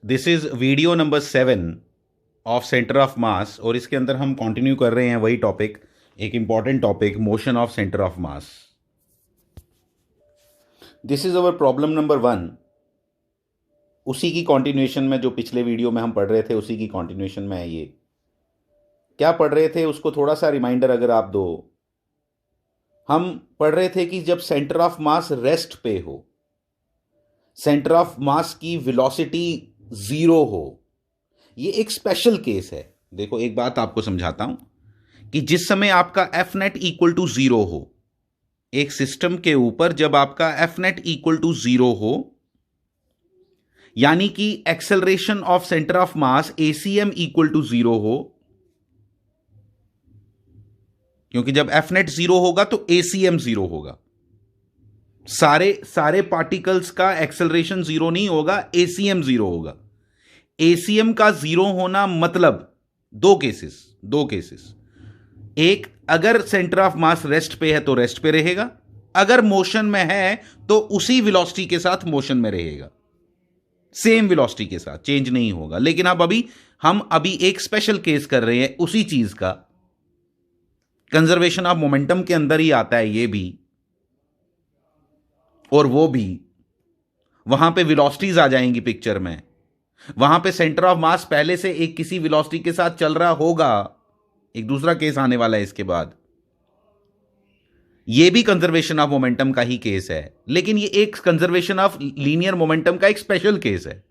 This is video number 7 of centre of मास, और इसके अंदर हम कंटिन्यू कर रहे हैं वही टॉपिक, एक important topic, motion of centre of mass. This is our problem number 1। उसी की कंटिन्यूएशन में, जो पिछले वीडियो में हम पढ़ रहे थे उसी की कंटिन्यूएशन में है ये। क्या पढ़ रहे थे उसको थोड़ा सा रिमाइंडर अगर आप दो। हम पढ़ रहे थे कि जब सेंटर ऑफ मास रेस्ट पे हो, सेंटर ऑफ मास की वेलोसिटी 0 हो, ये एक स्पेशल केस है। देखो एक बात आपको समझाता हूं कि जिस समय आपका एफ नेट इक्वल टू 0 हो, एक सिस्टम के ऊपर जब आपका एफ नेट इक्वल टू 0 हो, यानी कि acceleration of centre of mass ACM equal to 0 हो, क्योंकि जब एफ नेट 0 होगा तो एसीएम 0 होगा। सारे पार्टिकल्स का एक्सेलरेशन 0 नहीं होगा, एसीएम 0 होगा। एसीएम का 0 होना मतलब दो केसेस। एक, अगर सेंटर ऑफ मास रेस्ट पे है तो रेस्ट पे रहेगा, अगर मोशन में है तो उसी वेलोसिटी के साथ मोशन में रहेगा, सेम वेलोसिटी के साथ, चेंज नहीं होगा। लेकिन अब हम अभी एक स्पेशल केस कर रहे हैं उसी चीज का। कंजर्वेशन ऑफ मोमेंटम के अंदर ही आता है ये भी और वो भी। वहां पे वेलोसिटीज आ जाएंगी पिक्चर में, वहां पे सेंटर ऑफ मास पहले से एक किसी वेलोसिटी के साथ चल रहा होगा। एक दूसरा केस आने वाला है इसके बाद, ये भी कंजर्वेशन ऑफ मोमेंटम का ही केस है, लेकिन ये एक कंजर्वेशन ऑफ लीनियर मोमेंटम का एक स्पेशल केस है।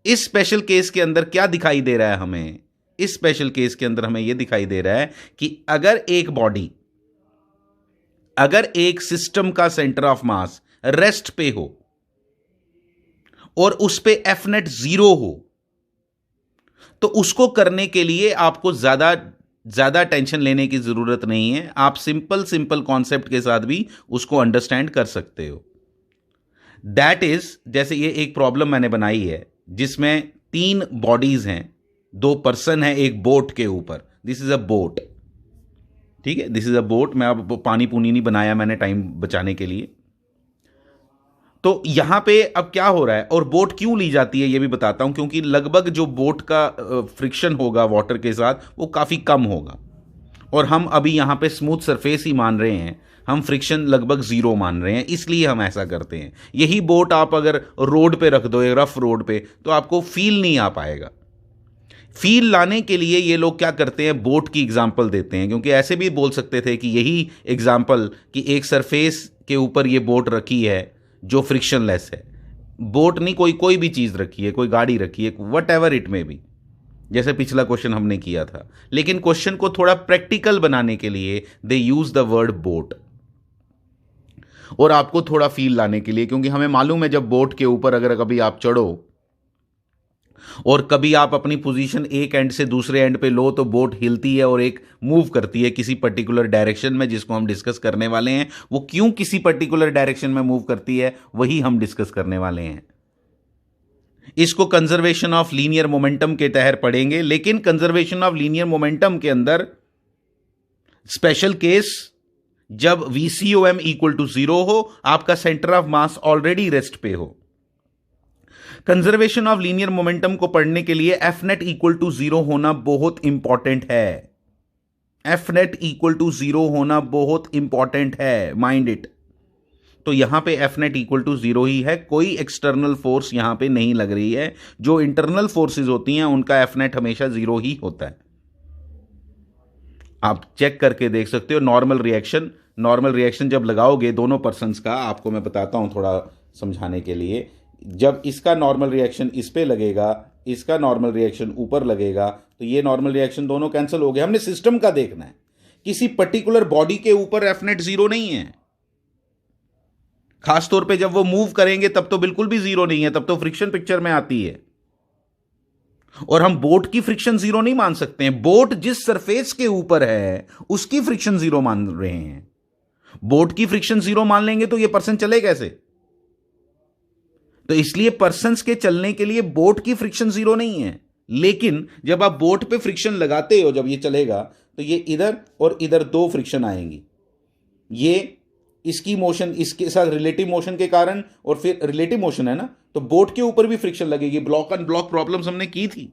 इस स्पेशल केस के अंदर क्या दिखाई दे रहा है हमें? इस स्पेशल केस के अंदर हमें यह दिखाई दे रहा है कि अगर एक सिस्टम का सेंटर ऑफ मास रेस्ट पे हो और उस पे एफ नेट 0 हो, तो उसको करने के लिए आपको ज्यादा टेंशन लेने की जरूरत नहीं है। आप सिंपल कॉन्सेप्ट के साथ भी उसको अंडरस्टैंड कर सकते हो। दैट इज, जैसे ये एक प्रॉब्लम मैंने बनाई है जिसमें 3 बॉडीज हैं, 2 पर्सन है एक बोट के ऊपर। दिस इज अ बोट, ठीक है, दिस इज अ बोट। मैं अब पानी पूनी नहीं बनाया मैंने टाइम बचाने के लिए। तो यहां पे अब क्या हो रहा है और बोट क्यों ली जाती है ये भी बताता हूं, क्योंकि लगभग जो बोट का फ्रिक्शन होगा वाटर के साथ वो काफी कम होगा, और हम अभी यहां पे स्मूथ सरफेस ही मान रहे हैं, हम फ्रिक्शन लगभग 0 मान रहे हैं, इसलिए हम ऐसा करते हैं। यही बोट आप अगर रोड पे रख दो, रफ रोड पे, तो आपको फील नहीं आ पाएगा। फील लाने के लिए ये लोग क्या करते हैं, बोट की एग्जांपल देते हैं, क्योंकि ऐसे भी बोल सकते थे कि यही एग्जांपल कि एक सरफेस के ऊपर ये बोट रखी है जो फ्रिक्शनलेस है। बोट नहीं, कोई भी चीज रखी है, कोई गाड़ी रखी है, what ever it may be, जैसे पिछला क्वेश्चन हमने किया था। लेकिन क्वेश्चन को थोड़ा प्रैक्टिकल बनाने के लिए दे यूज द वर्ड बोट, और आपको थोड़ा फील लाने के लिए, क्योंकि हमें मालूम है जब बोट के ऊपर अगर कभी आप चढ़ो और कभी आप अपनी पोजीशन एक एंड से दूसरे एंड पे लो, तो बोट हिलती है और एक मूव करती है किसी पर्टिकुलर डायरेक्शन में, जिसको हम डिस्कस करने वाले हैं। वो क्यों किसी पर्टिकुलर डायरेक्शन में मूव करती है वही हम डिस्कस करने वाले हैं। इसको कंजर्वेशन ऑफ लीनियर मोमेंटम के तहत पढ़ेंगे, लेकिन कंजर्वेशन ऑफ लीनियर मोमेंटम के अंदर स्पेशल केस जब VCOM इक्वल टू 0 हो, आपका centre of mass already rest पे हो। कंजर्वेशन ऑफ लीनियर मोमेंटम को पढ़ने के लिए एफ नेट इक्वल टू 0 होना बहुत इंपॉर्टेंट है। एफ नेट इक्वल टू 0 होना बहुत इंपॉर्टेंट है, माइंड इट। तो यहां पे एफ नेट इक्वल टू 0 ही है, कोई एक्सटर्नल फोर्स यहां पे नहीं लग रही है। जो इंटरनल फोर्सेस होती हैं उनका एफ नेट हमेशा 0 ही होता है। आप चेक करके देख सकते हो। नॉर्मल रिएक्शन जब लगाओगे दोनों पर्सन्स का, आपको मैं बताता हूं थोड़ा समझाने के लिए। जब इसका नॉर्मल रिएक्शन इस पे लगेगा, इसका नॉर्मल रिएक्शन ऊपर लगेगा, तो ये नॉर्मल रिएक्शन दोनों कैंसिल हो गए। हमने सिस्टम का देखना है, किसी पर्टिकुलर बॉडी के ऊपर एफ नेट 0 नहीं है। खासतौर पे जब वो मूव करेंगे तब तो बिल्कुल भी 0 नहीं है, तब तो फ्रिक्शन पिक्चर में आती है। और हम बोट की फ्रिक्शन 0 नहीं मान सकते हैं। बोट जिस सरफेस के ऊपर है उसकी फ्रिक्शन 0 मान रहे हैं। बोट की फ्रिक्शन 0 मान लेंगे तो ये पर्सन चले कैसे? तो इसलिए पर्सन्स के चलने के लिए बोट की फ्रिक्शन 0 नहीं है। लेकिन जब आप बोट पे फ्रिक्शन लगाते हो, जब ये चलेगा तो ये इधर और इधर 2 फ्रिक्शन आएंगी। ये इसकी मोशन इसके साथ रिलेटिव मोशन के कारण, और फिर रिलेटिव मोशन है ना, तो बोट के ऊपर भी फ्रिक्शन लगेगी। ब्लॉक एंड ब्लॉक प्रॉब्लम्स हमने की थी,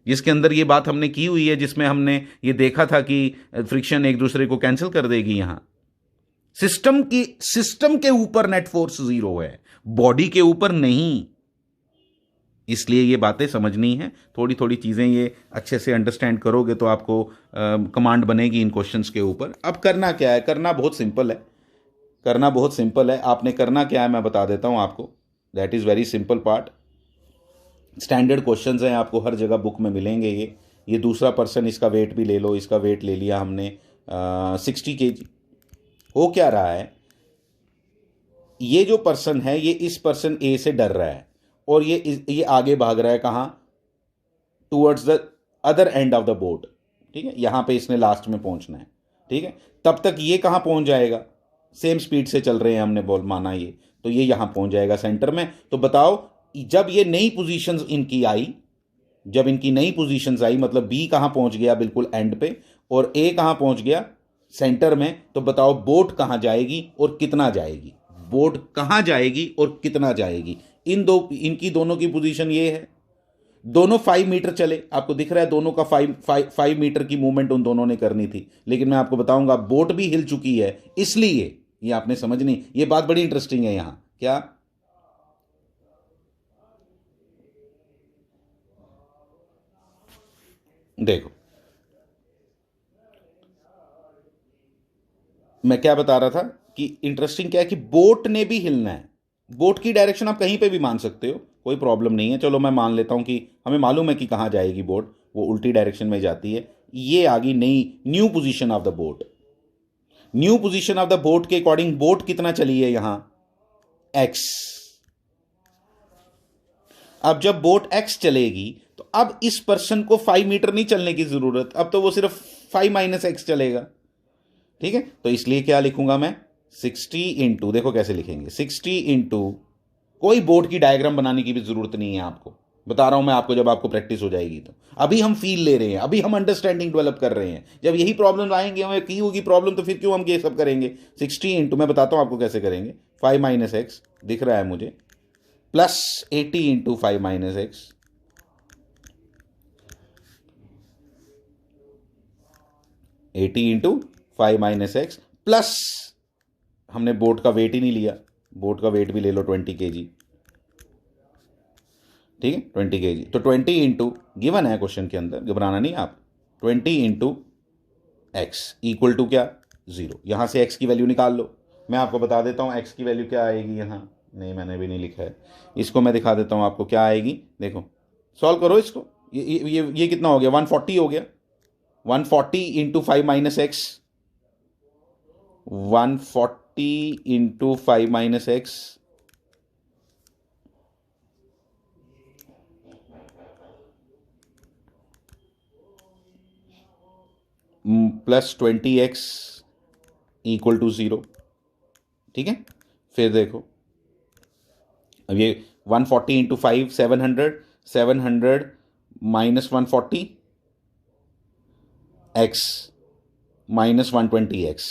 जिसके अंदर ये बात हमने की हुई है, जिसमें हमने ये देखा था कि फ्रिक्शन एक दूसरे को कैंसिल कर देगी। यहां सिस्टम के ऊपर नेट फोर्स 0 है, बॉडी के ऊपर नहीं। इसलिए ये बातें समझनी है, थोड़ी थोड़ी चीज़ें ये अच्छे से अंडरस्टैंड करोगे तो आपको कमांड बनेगी इन क्वेश्चंस के ऊपर। अब करना क्या है, करना बहुत सिंपल है, करना बहुत सिंपल है। आपने करना क्या है मैं बता देता हूं आपको, that is very simple part. Standard questions हैं, आपको हर जगह बुक में मिलेंगे। ये दूसरा पर्सन, इसका वेट भी ले लो, इसका वेट ले लिया हमने 60 kg। हो क्या रहा है, ये जो पर्सन है ये इस पर्सन ए से डर रहा है, और ये आगे भाग रहा है कहाँ, towards the other end of the boat. ठीक है, यहां पे इसने लास्ट में पहुंचना है। ठीक है, तब तक ये कहाँ पहुंच जाएगा, सेम स्पीड से चल रहे हैं हमने बोल माना ये, तो ये यहां पहुंच जाएगा सेंटर में। तो बताओ, जब ये नई पोजीशंस इनकी आई, जब इनकी नई पोजीशंस आई, मतलब बी कहां पहुंच गया बिल्कुल एंड पे, और ए कहां पहुंच गया सेंटर में, तो बताओ बोट कहां जाएगी और कितना जाएगी, बोट कहां जाएगी और कितना जाएगी। इनकी दोनों की पोजीशन ये है, दोनों 5 मीटर चले, आपको दिख रहा है दोनों का 5 मीटर की मूवमेंट उन दोनों ने करनी थी। लेकिन मैं आपको बताऊंगा बोट भी हिल चुकी है, इसलिए ये आपने समझनी, ये बात बड़ी इंटरेस्टिंग है। यहां क्या, देखो मैं क्या बता रहा था कि इंटरेस्टिंग क्या है कि बोट ने भी हिलना है। बोट की डायरेक्शन आप कहीं पे भी मान सकते हो, कोई प्रॉब्लम नहीं है। चलो मैं मान लेता हूं कि हमें मालूम है कि कहां जाएगी बोट, वो उल्टी डायरेक्शन में जाती है। ये आ गई नई new position of the boat. New position of the boat के अकॉर्डिंग बोट कितना चली है यहां, एक्स। अब जब बोट एक्स चलेगी तो अब इस पर्सन को 5 मीटर नहीं चलने की जरूरत, अब तो वो सिर्फ 5 माइनस एक्स चलेगा। ठीक है, तो इसलिए क्या लिखूंगा मैं, 60 इंटू, देखो कैसे लिखेंगे, 60 इंटू, कोई बोर्ड की डायग्राम बनाने की भी जरूरत नहीं है आपको, बता रहा हूं मैं आपको, जब आपको प्रैक्टिस हो जाएगी तो। अभी हम फील ले रहे हैं, अभी हम अंडरस्टैंडिंग डेवलप कर रहे हैं। जब यही प्रॉब्लम आएंगे, हमें की होगी प्रॉब्लम, तो फिर क्यों हम ये सब करेंगे। 60 इंटू, मैं बताता हूं आपको कैसे करेंगे, 5 माइनस एक्स दिख रहा है मुझे, plus 80 into 5 minus x, 80 into 5 minus x, plus हमने बोट का वेट ही नहीं लिया, बोट का वेट भी ले लो 20 kg। ठीक है, 20 kg, तो 20 इंटू, गिवन है क्वेश्चन के अंदर, घबराना नहीं आप, 20 इंटू एक्स इक्वल टू क्या, 0। यहां से एक्स की वैल्यू निकाल लो। मैं आपको बता देता हूं एक्स की वैल्यू क्या आएगी यहां, नहीं मैंने भी नहीं लिखा है, इसको मैं दिखा देता हूं आपको क्या आएगी। देखो सॉल्व करो इसको, ये कितना हो गया, 140 हो गया। 140 into 5 minus x, 140 into 5 minus x, plus 20x equal to 0। ठीक है, फिर देखो अब ये 140 into 5 700, 700 minus 140 x minus 120x,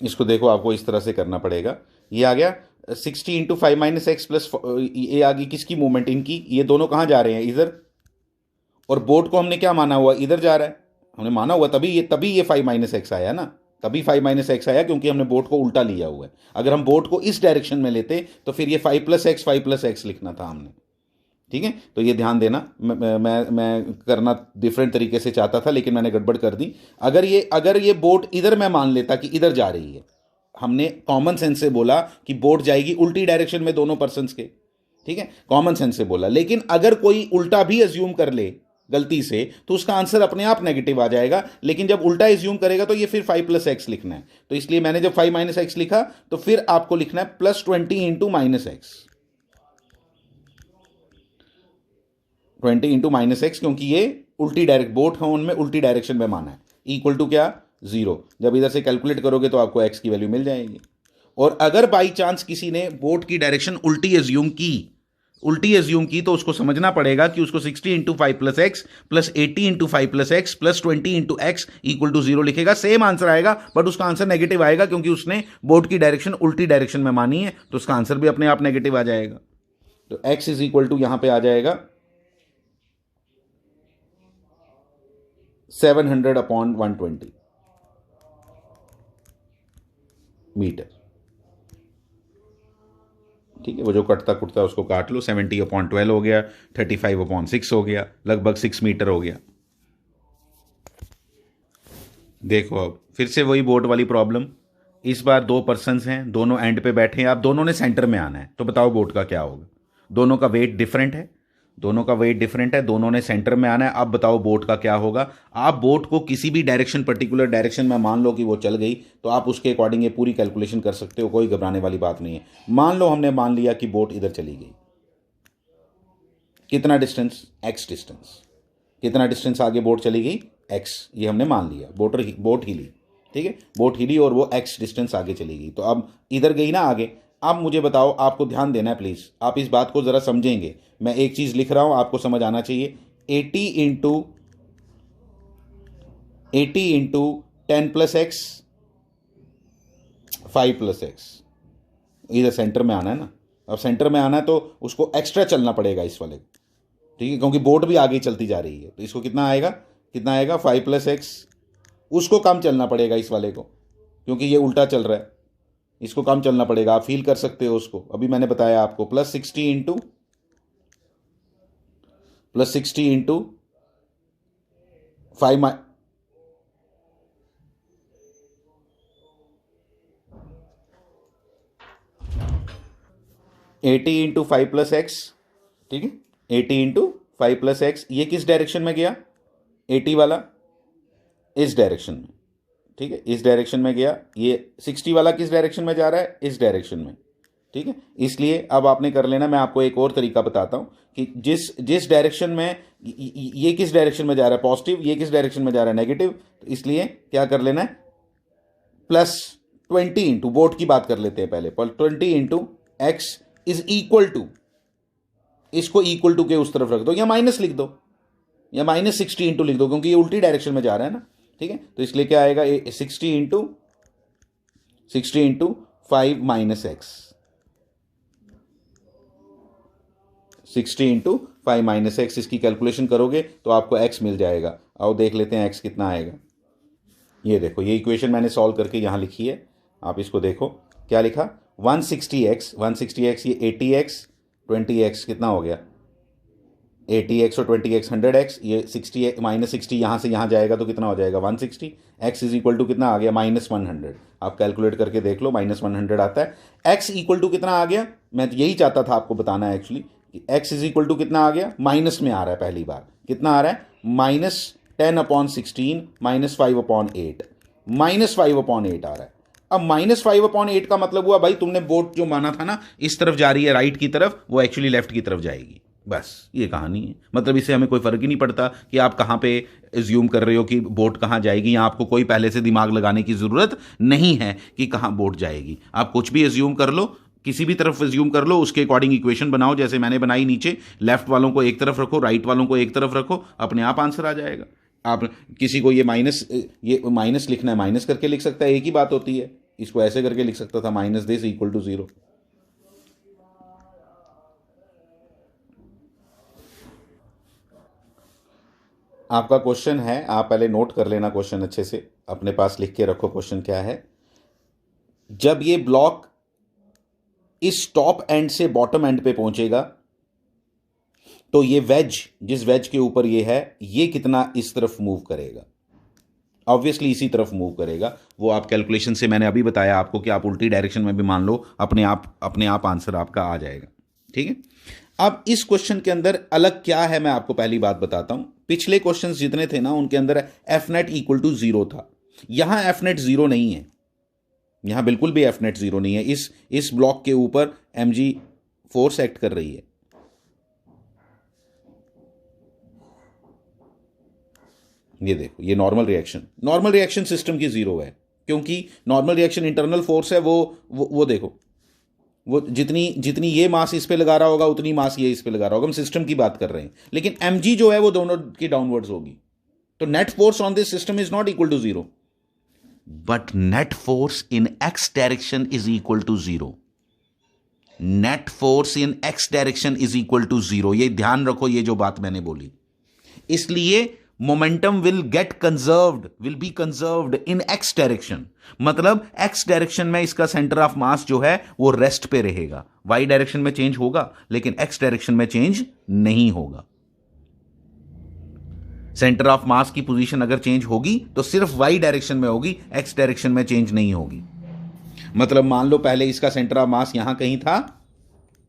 इसको देखो आपको इस तरह से करना पड़ेगा। ये आ गया 60 इंटू 5 माइनस एक्स प्लस, ये आ गई किसकी मूवमेंट, इनकी। ये दोनों कहाँ जा रहे हैं, इधर, और बोट को हमने क्या माना हुआ, इधर जा रहा है, हमने माना हुआ, तभी ये 5 माइनस एक्स आया ना, तभी 5 माइनस एक्स आया, क्योंकि हमने बोट को उल्टा लिया हुआ है। अगर हम बोट को इस डायरेक्शन में लेते तो फिर ये 5 प्लस एक्स लिखना था हमने। ठीक है, तो ये ध्यान देना, मैं करना डिफरेंट तरीके से चाहता था, लेकिन मैंने गड़बड़ कर दी। अगर ये बोट इधर मैं मान लेता कि इधर जा रही है, हमने कॉमन सेंस से बोला कि बोट जाएगी उल्टी डायरेक्शन में दोनों पर्सन्स के। ठीक है, कॉमन सेंस से बोला, लेकिन अगर कोई उल्टा भी अज्यूम कर ले गलती से, तो उसका आंसर अपने आप नेगेटिव आ जाएगा। लेकिन जब उल्टा एज्यूम करेगा तो ये फिर 5 प्लस एक्स लिखना है। तो इसलिए मैंने जब 5 माइनस एक्स लिखा, तो फिर आपको लिखना है plus 20 into minus x, 20 into minus x, क्योंकि ये उल्टी डायरेक्ट बोट है, उनमें उल्टी डायरेक्शन में माना है, इक्वल टू क्या, 0। जब इधर से कैलकुलेट करोगे तो आपको एक्स की वैल्यू मिल जाएगी। और अगर बाई चांस किसी ने बोट की डायरेक्शन उल्टी एज्यूम की, उल्टी एज्यूम की तो उसको समझना पड़ेगा कि उसको 60 into 5 plus x plus 80 into 5 plus x plus 20 into x equal to 0 लिखेगा। सेम आंसर आएगा बट उसका आंसर नेगेटिव आएगा क्योंकि उसने बोर्ड की डायरेक्शन उल्टी डायरेक्शन में मानी है, तो उसका आंसर भी अपने आप नेगेटिव आ जाएगा। तो एक्स इज इक्वल टू यहां पे आ जाएगा 700/120 मीटर। ठीक है, वो जो कटता कुटता उसको काट लो, 70/12 हो गया, 35/6 हो गया, लगभग 6 मीटर हो गया। देखो अब फिर से वही बोर्ड वाली प्रॉब्लम। इस बार 2 पर्सन्स हैं, दोनों एंड पे बैठे हैं, आप दोनों ने सेंटर में आना है, तो बताओ बोर्ड का क्या होगा। दोनों का वेट डिफरेंट है, दोनों ने सेंटर में आना है। अब बताओ बोट का क्या होगा। आप बोट को किसी भी डायरेक्शन, पर्टिकुलर डायरेक्शन में मान लो कि वो चल गई, तो आप उसके अकॉर्डिंग ये पूरी कैलकुलेशन कर सकते हो, कोई घबराने वाली बात नहीं है। मान लो हमने मान लिया कि बोट इधर चली गई, कितना डिस्टेंस, एक्स डिस्टेंस, कितना डिस्टेंस आगे बोट चली गई, एक्स, ये हमने मान लिया। बोट हिली, ठीक है, बोट हिली और वो एक्स डिस्टेंस आगे चली गई, तो अब इधर गई ना आगे। अब मुझे बताओ, आपको ध्यान देना है प्लीज़, आप इस बात को ज़रा समझेंगे। मैं एक चीज़ लिख रहा हूं, आपको समझ आना चाहिए। 80 into 10 plus x 5 plus x, इधर सेंटर में आना है ना। अब सेंटर में आना है तो उसको एक्स्ट्रा चलना पड़ेगा इस वाले, ठीक है, क्योंकि बोट भी आगे चलती जा रही है, तो इसको कितना आएगा 5 प्लस एक्स। उसको कम चलना पड़ेगा इस वाले को, क्योंकि ये उल्टा चल रहा है, इसको कम चलना पड़ेगा। आप फील कर सकते हो उसको, अभी मैंने बताया आपको। Plus 60 into 5 80 into 5 plus x, ठीक है, 80 इंटू 5 प्लस एक्स। ये किस डायरेक्शन में गया, 80 वाला इस डायरेक्शन में, ठीक है, इस डायरेक्शन में गया। ये 60 वाला किस डायरेक्शन में जा रहा है, इस डायरेक्शन में, ठीक है। इसलिए अब आपने कर लेना, मैं आपको एक और तरीका बताता हूं कि जिस डायरेक्शन में ये किस डायरेक्शन में जा रहा है, पॉजिटिव, ये किस डायरेक्शन में जा रहा है, नेगेटिव। तो इसलिए क्या कर लेना है, प्लस 20 इंटू, बोट की बात कर लेते हैं पहले, 20 into x is equal to, इसको इक्वल टू के उस तरफ रख दो, या माइनस लिख दो, या माइनस 60 इंटू लिख दो, क्योंकि ये उल्टी डायरेक्शन में जा रहा है ना, ठीक है। तो इसलिए क्या आएगा, 60 into 5 minus x, 60 into 5 minus x, इसकी कैलकुलेशन करोगे तो आपको एक्स मिल जाएगा। आओ देख लेते हैं एक्स कितना आएगा। ये देखो, ये इक्वेशन मैंने सॉल्व करके यहाँ लिखी है, आप इसको देखो क्या लिखा, 160x, ये 80x 20x कितना हो गया, 80x और 20x 100x, ये 60 माइनस 60 यहाँ से यहाँ जाएगा तो कितना हो जाएगा 160। x इज इक्वल टू कितना आ गया, -100। आप कैलकुलेट करके देख लो, -100 आता है। x इक्वल टू कितना आ गया, मैं यही चाहता था आपको बताना है actually, x is equal to कितना आ गया, माइनस में आ रहा है पहली बार, कितना आ रहा है, -10/16 -5/8, -5/8 आ रहा है। अब -5/8 का मतलब हुआ भाई, तुमने बोट जो माना था ना इस तरफ जा रही है राइट की तरफ, वो एक्चुअली लेफ्ट की तरफ जाएगी, बस ये कहानी है। मतलब इससे हमें कोई फर्क ही नहीं पड़ता कि आप कहाँ पे एज्यूम कर रहे हो कि बोट कहाँ जाएगी, या आपको कोई पहले से दिमाग लगाने की ज़रूरत नहीं है कि कहाँ बोट जाएगी। आप कुछ भी एज्यूम कर लो, किसी भी तरफ एज्यूम कर लो, उसके अकॉर्डिंग इक्वेशन बनाओ, जैसे मैंने बनाई नीचे, लेफ्ट वालों को एक तरफ रखो, राइट वालों को एक तरफ रखो, अपने आप आंसर आ जाएगा। आप किसी को ये माइनस लिखना है, माइनस करके लिख सकता है, एक ही बात होती है। इसको ऐसे करके लिख सकता था, माइनस दिस इक्वल टू 0। आपका क्वेश्चन है, आप पहले नोट कर लेना क्वेश्चन अच्छे से, अपने पास लिख के रखो क्वेश्चन क्या है। जब ये ब्लॉक इस टॉप एंड से बॉटम एंड पे पहुंचेगा, तो ये वेज, जिस वेज के ऊपर ये है, ये कितना इस तरफ मूव करेगा, ऑब्वियसली इसी तरफ मूव करेगा। वो आप कैलकुलेशन से मैंने अभी बताया आपको कि आप उल्टी डायरेक्शन में भी मान लो, अपने आप आंसर आपका आ जाएगा, ठीक है। अब इस क्वेश्चन के अंदर अलग क्या है, मैं आपको पहली बात बताता हूं। पिछले क्वेश्चन्स जितने थे ना, उनके अंदर एफ नेट इक्वल टू 0 था, यहां एफ नेट 0 नहीं है, यहां बिल्कुल भी एफ नेट 0 नहीं है। इस ब्लॉक के ऊपर mg फोर्स एक्ट कर रही है, ये देखो, ये नॉर्मल रिएक्शन सिस्टम की 0 है, क्योंकि नॉर्मल रिएक्शन इंटरनल फोर्स है, वो देखो, वो जितनी जितनी ये मास इस पे लगा रहा होगा उतनी मास ये इस पे लगा रहा होगा। हम सिस्टम की बात कर रहे हैं, लेकिन mg जो है वो दोनों की डाउनवर्ड्स होगी। तो net force on this system is not equal to zero, but net force in x direction is equal to zero. Net force in x direction is equal to zero, ये ध्यान रखो, ये जो बात मैंने बोली। इसलिए momentum will get conserved, will be conserved in x direction. मतलब एक्स डायरेक्शन में इसका सेंटर ऑफ मास जो है वो रेस्ट पे रहेगा। वाई डायरेक्शन में चेंज होगा, लेकिन एक्स डायरेक्शन में चेंज नहीं होगा। सेंटर ऑफ मास की पोजीशन अगर चेंज होगी तो सिर्फ वाई डायरेक्शन में होगी, एक्स डायरेक्शन में चेंज नहीं होगी। मतलब मान लो पहले इसका सेंटर ऑफ मास यहां कहीं था,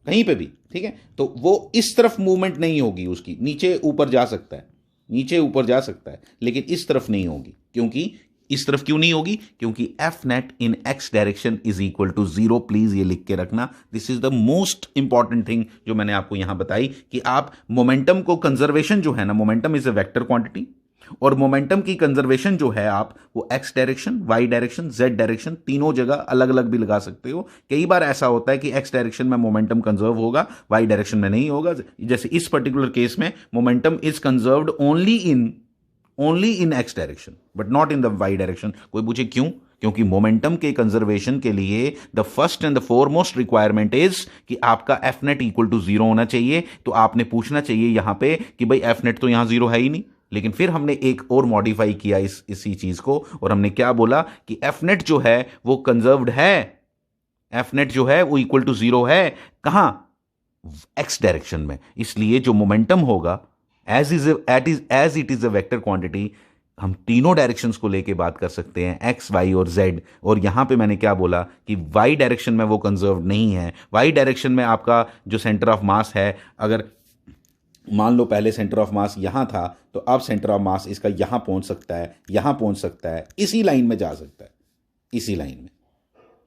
कहीं पे भी, ठीक है, तो वो इस तरफ मूवमेंट नहीं होगी उसकी, नीचे ऊपर जा सकता है, नीचे ऊपर जा सकता है, लेकिन इस तरफ नहीं होगी। क्योंकि इस तरफ क्यों नहीं होगी? क्योंकि F net in x direction is equal to zero. Please ये लिख के रखना, this is the most important thing जो मैंने आपको यहां बताई कि आप मोमेंटम को, कंजर्वेशन जो है ना, momentum is a vector quantity, और मोमेंटम की कंजर्वेशन जो है आप वो x direction, y direction, z direction, तीनों जगह अलग अलग भी लगा सकते हो। कई बार ऐसा होता है कि एक्स डायरेक्शन में मोमेंटम कंजर्व होगा, वाई डायरेक्शन में नहीं होगा। जैसे इस पर्टिकुलर केस में momentum is conserved only in x direction but not in the y direction. कोई पूछे क्यों? क्योंकि मोमेंटम के कंजर्वेशन के लिए the first and the foremost requirement is कि आपका F net equal to zero होना चाहिए। तो आपने पूछना चाहिए यहां पे कि भाई एफ नेट तो यहां जीरो है ही नहीं, लेकिन फिर हमने एक और मॉडिफाई किया इसी चीज को, और हमने क्या बोला कि एफ नेट जो है वो कंजर्व्ड है, एफ नेट जो है वो इक्वल टू जीरो है। कहां? एक्स डायरेक्शन में। इसलिए जो मोमेंटम होगा as it is a vector quantity, हम तीनों डायरेक्शंस को लेके बात कर सकते हैं, एक्स, वाई और जेड। और यहां पे मैंने क्या बोला कि वाई डायरेक्शन में वो कंजर्व नहीं है। वाई डायरेक्शन में आपका जो सेंटर ऑफ मास है, अगर मान लो पहले सेंटर ऑफ मास यहां था, तो अब सेंटर ऑफ मास इसका यहां पहुंच सकता है, यहां पहुंच सकता है, इसी लाइन में जा सकता है, इसी लाइन में,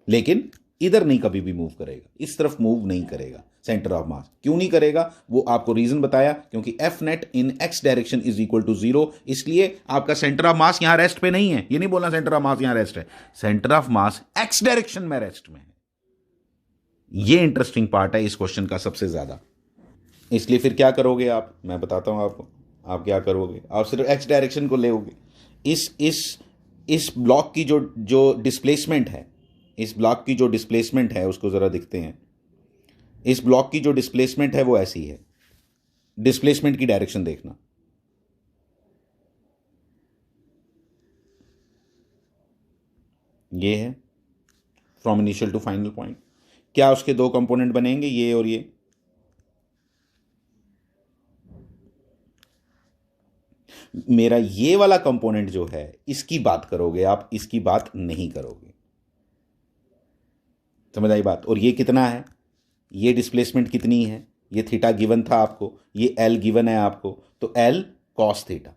लेकिन इधर नहीं कभी भी मूव करेगा, इस तरफ मूव नहीं करेगा सेंटर ऑफ मास। क्यों नहीं करेगा? वो आपको रीजन बताया, क्योंकि F net in x direction is equal to zero. इसलिए आपका सेंटर ऑफ मास यहां रेस्ट पे नहीं है। ये नहीं बोलना सेंटर ऑफ मास यहां रेस्ट है, centre of mass x direction में रेस्ट में है। ये इंटरेस्टिंग पार्ट है इस क्वेश्चन का सबसे ज्यादा। इसलिए फिर क्या करोगे आप, मैं बताता हूं आपको। आप क्या करोगे? आप सिर्फ एक्स डायरेक्शन को लेओगे। इस ब्लॉक की जो डिस्प्लेसमेंट है, इस ब्लॉक की जो डिस्प्लेसमेंट है उसको जरा देखते हैं। इस ब्लॉक की जो डिस्प्लेसमेंट है वो ऐसी है। डिस्प्लेसमेंट की डायरेक्शन देखना, ये है from initial to final point. क्या उसके दो कंपोनेंट बनेंगे, ये और ये? मेरा ये वाला कंपोनेंट जो है इसकी बात करोगे आप, इसकी बात नहीं करोगे। समझ आई बात? और ये कितना है, ये डिस्प्लेसमेंट कितनी है, ये थीटा गिवन था आपको, ये एल गिवन है आपको, तो L cos theta,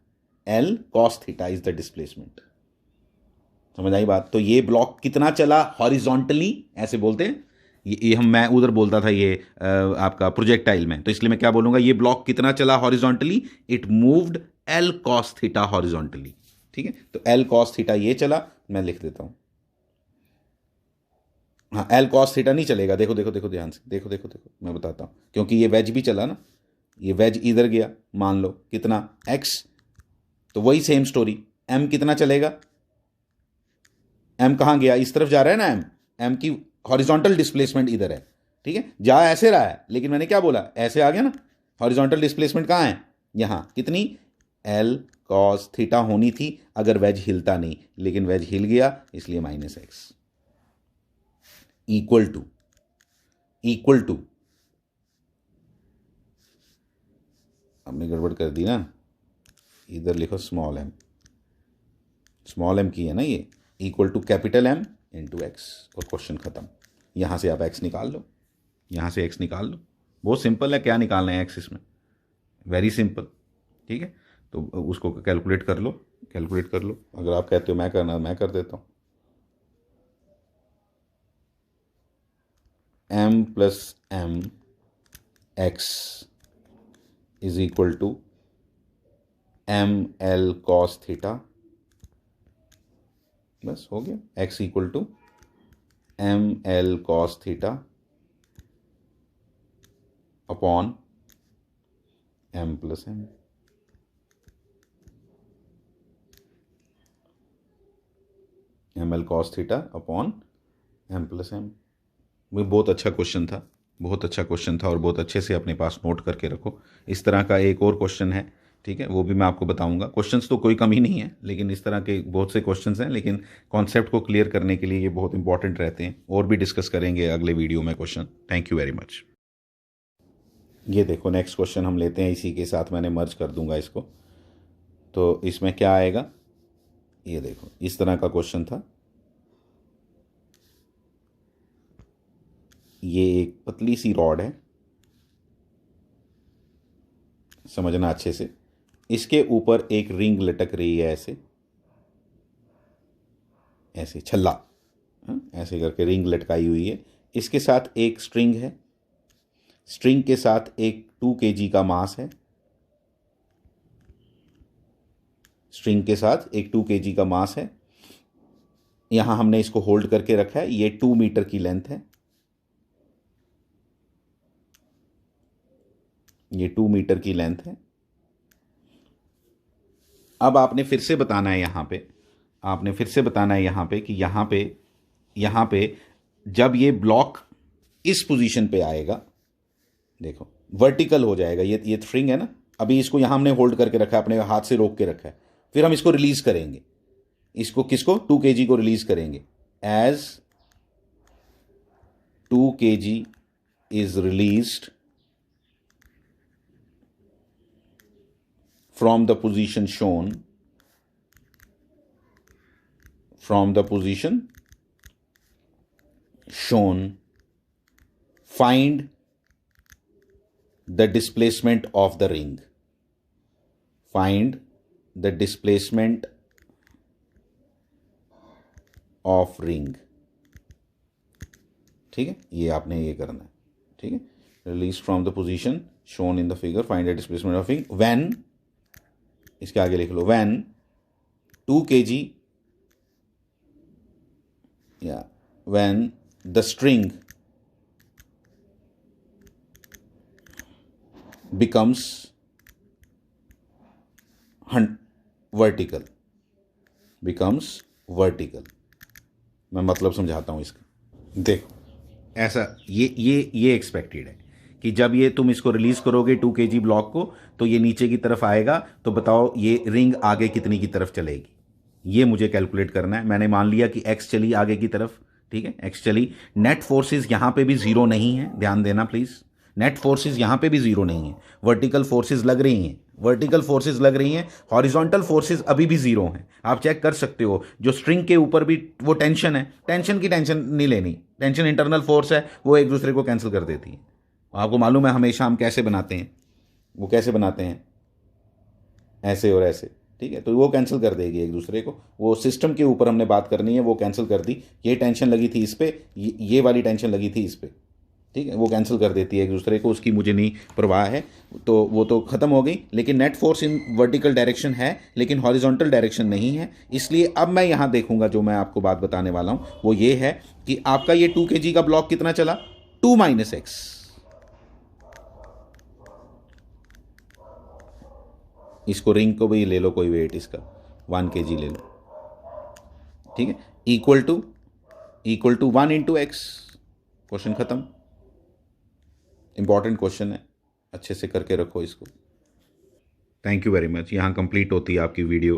L cos theta is the displacement. समझ आई बात? तो ये ब्लॉक कितना चला हॉरिजॉन्टली, ऐसे बोलते हैं। ये मैं उधर बोलता था ये आपका प्रोजेक्टाइल में, तो इसलिए मैं क्या बोलूंगा, ये ब्लॉक कितना चला horizontally? It moved L cos theta horizontally. ठीक है, तो एल कॉस थीटा ये चला, मैं लिख देता हूं। हाँ, एल कॉस थीटा नहीं चलेगा। देखो देखो देखो ध्यान से, देखो देखो देखो, मैं बताता हूं। क्योंकि ये वेज भी चला ना, ये वेज इधर गया, मान लो कितना एक्स, तो वही सेम स्टोरी। एम कितना चलेगा? एम कहां गया? इस तरफ जा रहा है ना एम, एम की हॉरिजॉन्टल डिस्प्लेसमेंट इधर है। ठीक है, जा ऐसे रहा है, लेकिन मैंने क्या बोला, ऐसे आ गया ना। हॉरिजॉन्टल डिस्प्लेसमेंट कहां है? यहां। कितनी? एल कॉस थीटा होनी थी अगर वेज हिलता नहीं, लेकिन वेज हिल गया, इसलिए माइनस एक्स इक्वल टू हमने गड़बड़ कर दी ना, इधर लिखो स्मॉल एम की है ना ये, equal to capital M into x, और क्वेश्चन खत्म। यहां से आप एक्स निकाल लो, यहां से एक्स निकाल लो। बहुत सिंपल है, क्या निकालना है एक्स इसमें, वेरी सिंपल। ठीक है, तो उसको कैलकुलेट कर लो, अगर आप कहते हो मैं करना, मैं कर देता हूं। M plus m x is equal to m l cos theta, बस हो गया। X equal to m l cos theta upon m plus m। ml cos theta upon m plus m। वो बहुत अच्छा क्वेश्चन था, बहुत अच्छा क्वेश्चन था, और बहुत अच्छे से अपने पास नोट करके रखो। इस तरह का एक और क्वेश्चन है, ठीक है, वो भी मैं आपको बताऊंगा। क्वेश्चंस तो कोई कमी नहीं है, लेकिन इस तरह के बहुत से क्वेश्चंस हैं, लेकिन कॉन्सेप्ट को क्लियर करने के लिए ये बहुत इंपॉर्टेंट रहते हैं। और भी डिस्कस करेंगे अगले वीडियो में question. Thank you very much. ये देखो नेक्स्ट क्वेश्चन हम लेते हैं, इसी के साथ मैंने मर्ज कर दूंगा इसको। तो इसमें क्या आएगा, ये देखो इस तरह का क्वेश्चन था। ये एक पतली सी रॉड है, समझना अच्छे से। इसके ऊपर एक रिंग लटक रही है, ऐसे ऐसे छल्ला, ऐसे करके रिंग लटकाई हुई है। इसके साथ एक स्ट्रिंग है, स्ट्रिंग के साथ एक 2 kg का मास है, स्ट्रिंग के साथ एक 2 kg का मास है। यहां हमने इसको होल्ड करके रखा है। ये 2 मीटर की लेंथ है, ये 2 मीटर की लेंथ है। अब आपने फिर से बताना है यहां पे, आपने फिर से बताना है यहां पे कि यहां पे जब ये ब्लॉक इस पोजीशन पे आएगा, देखो वर्टिकल हो जाएगा। ये स्ट्रिंग है ना, अभी इसको यहां हमने होल्ड करके रखा है, अपने हाथ से रोक के रखा है। फिर हम इसको रिलीज करेंगे, इसको किसको, 2 kg को रिलीज करेंगे। As 2 kg is released from the position shown, from the position shown, find the displacement of the ring, find the displacement of ring। ठीक है, ये आपने ये करना है, ठीक है। Release from the position shown in the figure, find the displacement of ring when, इसके आगे लिख लो, व्हेन 2 kg या when the string becomes vertical, becomes vertical. मैं मतलब समझाता हूं इसका। देखो ऐसा ये एक्सपेक्टेड है कि जब ये तुम इसको रिलीज करोगे 2 kg ब्लॉक को, तो ये नीचे की तरफ आएगा। तो बताओ ये रिंग आगे कितनी की तरफ चलेगी, ये मुझे कैलकुलेट करना है। मैंने मान लिया कि x चली आगे की तरफ, ठीक है, x चली। नेट फोर्सेस यहां पे भी जीरो नहीं है, ध्यान देना प्लीज। नेट फोर्सेस यहां पे भी जीरो नहीं है, वर्टिकल फोर्सेस लग रही हैं, वर्टिकल फोर्सेस लग रही हैं। हॉरिजॉन्टल फोर्सेस अभी भी जीरो हैं, आप चेक कर सकते हो। जो स्ट्रिंग के ऊपर भी वो टेंशन है, टेंशन की टेंशन नहीं लेनी, टेंशन इंटरनल फोर्स है, वो एक दूसरे को कैंसिल कर देती है। आपको मालूम है हमेशा हम कैसे बनाते हैं, वो कैसे बनाते हैं, ऐसे और ऐसे, ठीक है। तो वो कैंसिल कर देगी एक दूसरे को। वो सिस्टम के ऊपर हमने बात करनी है, वो कैंसिल कर दी। ये टेंशन लगी थी इस पे, ये वाली टेंशन लगी थी इस पे, ठीक है, वो कैंसिल कर देती है एक दूसरे को, उसकी मुझे नहीं परवाह है। तो वो तो ख़त्म हो गई। लेकिन net force in vertical direction है, लेकिन हॉरिजॉन्टल डायरेक्शन नहीं है। इसलिए अब मैं यहाँ देखूंगा, जो मैं आपको बात बताने वाला हूँ वो ये है कि आपका ये 2 kg का ब्लॉक कितना चला, 2 - x। इसको रिंग को भी ले लो, कोई वेट इसका 1 kg ले लो, ठीक है, इक्वल टू 1 × x। क्वेश्चन खत्म। इंपॉर्टेंट क्वेश्चन है, अच्छे से करके रखो इसको। Thank you very much. यहाँ कंप्लीट होती है आपकी वीडियो।